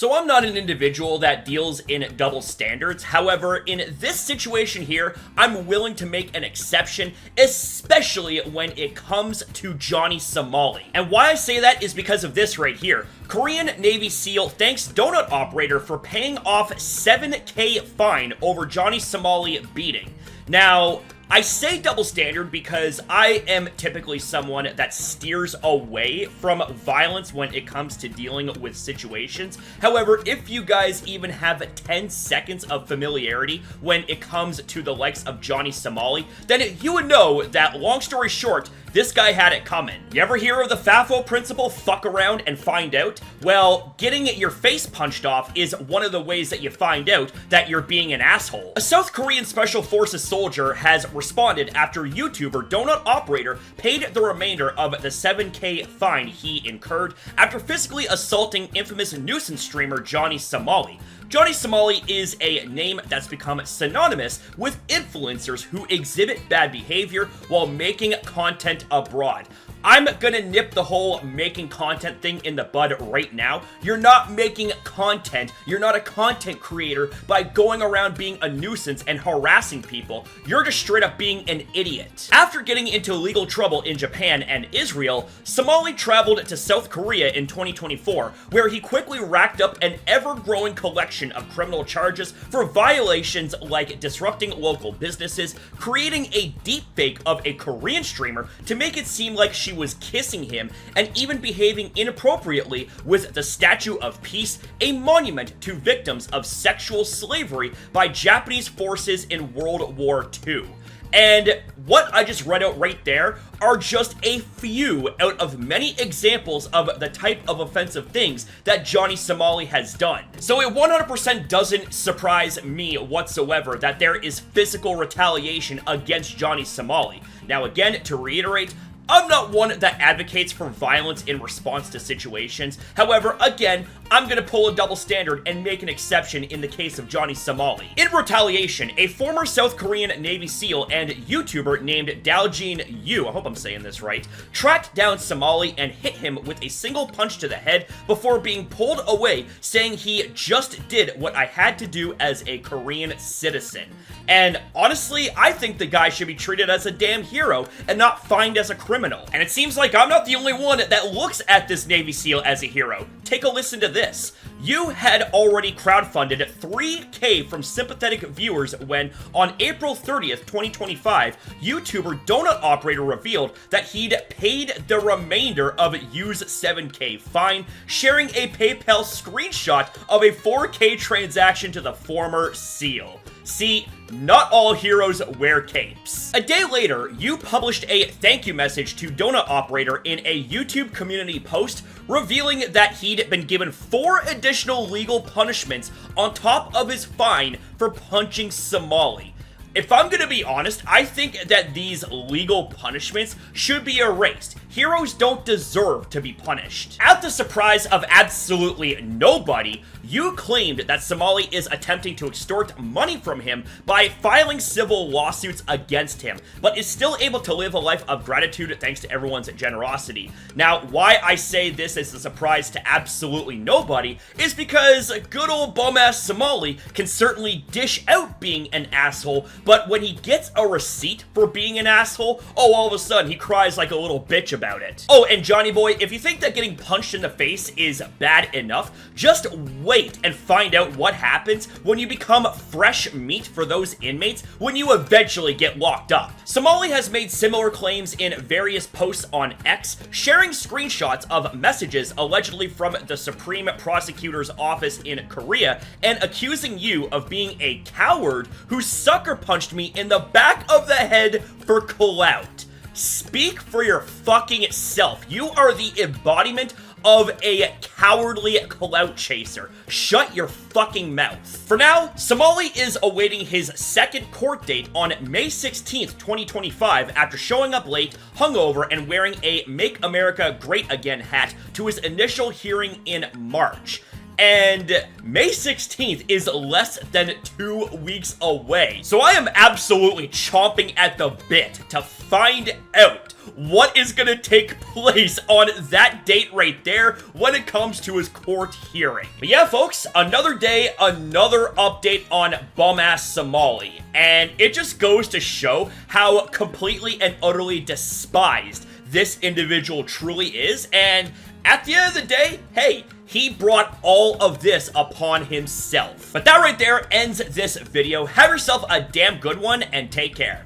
So I'm not an individual that deals in double standards. However, in this situation here, I'm willing to make an exception, especially when it comes to Johnny Somali. And why I say that is because of this right here. Korean Navy SEAL thanks donut operator for paying off $7,000 fine over Johnny Somali beating. Now, I say double standard because I am typically someone that steers away from violence when it comes to dealing with situations. However, if you guys even have 10 seconds of familiarity when it comes to the likes of Johnny Somali, then you would know that, long story short, this guy had it coming. You ever hear of the FAFO Principle, fuck around and find out? Well, getting your face punched off is one of the ways that you find out that you're being an asshole. A South Korean Special Forces soldier has responded after YouTuber Donut Operator paid the remainder of the $7,000 fine he incurred after physically assaulting infamous nuisance streamer Johnny Somali. Johnny Somali is a name that's become synonymous with influencers who exhibit bad behavior while making content abroad. I'm gonna nip the whole making content thing in the bud right now. You're not making content. You're not a content creator by going around being a nuisance and harassing people. You're just straight up being an idiot. After getting into legal trouble in Japan and Israel, Somali traveled to South Korea in 2024, where he quickly racked up an ever-growing collection of criminal charges for violations like disrupting local businesses, creating a deepfake of a Korean streamer to make it seem like she was kissing him, and even behaving inappropriately with the Statue of Peace, a monument to victims of sexual slavery by Japanese forces in World War II. And what I just read out right there are just a few out of many examples of the type of offensive things that Johnny Somali has done. So it 100% doesn't surprise me whatsoever that there is physical retaliation against Johnny Somali. Now again, to reiterate, I'm not one that advocates for violence in response to situations. However, again, I'm gonna pull a double standard and make an exception in the case of Johnny Somali. In Retaliation, a former South Korean Navy SEAL and YouTuber named Daljin Yu, I hope I'm saying this right, tracked down Somali and hit him with a single punch to the head before being pulled away, saying he just did what I had to do as a Korean citizen. And honestly, I think the guy should be treated as a damn hero and not fined as a criminal. And it seems like I'm not the only one that looks at this Navy SEAL as a hero. Take a listen to this. You had already crowdfunded $3,000 from sympathetic viewers when, on April 30th, 2025, YouTuber Donut Operator revealed that he'd paid the remainder of Yu's $7,000 fine, sharing a PayPal screenshot of a $4,000 transaction to the former SEAL. See, not all heroes wear capes. A day later, you published a thank you message to Donut Operator in a YouTube community post, revealing that he'd been given 4 additional legal punishments on top of his fine for punching Somali. If I'm gonna be honest, I think that these legal punishments should be erased. Heroes don't deserve to be punished. At the surprise of absolutely nobody, you claimed that Somali is attempting to extort money from him by filing civil lawsuits against him, but is still able to live a life of gratitude thanks to everyone's generosity. Now, why I say this is a surprise to absolutely nobody is because good old bum-ass Somali can certainly dish out being an asshole, but when he gets a receipt for being an asshole, oh, all of a sudden he cries like a little bitch about it. Oh, and Johnny boy, if you think that getting punched in the face is bad enough, just wait and find out what happens when you become fresh meat for those inmates when you eventually get locked up. Somali has made similar claims in various posts on X, sharing screenshots of messages allegedly from the Supreme Prosecutor's Office in Korea and accusing you of being a coward who sucker punched me in the back of the head for clout. Speak for your fucking self. You are the embodiment of a cowardly clout chaser. Shut your fucking mouth. For now, Somali is awaiting his second court date on May 16th, 2025 after showing up late, hungover, and wearing a Make America Great Again hat to his initial hearing in March. And May 16th is less than 2 weeks away. So I am absolutely chomping at the bit to find out what is gonna take place on that date right there when it comes to his court hearing. But yeah, folks, another day, another update on bum-ass Somali, and it just goes to show how completely and utterly despised this individual truly is, and at the end of the day, hey, he brought all of this upon himself. But that right there ends this video. Have yourself a damn good one, and take care.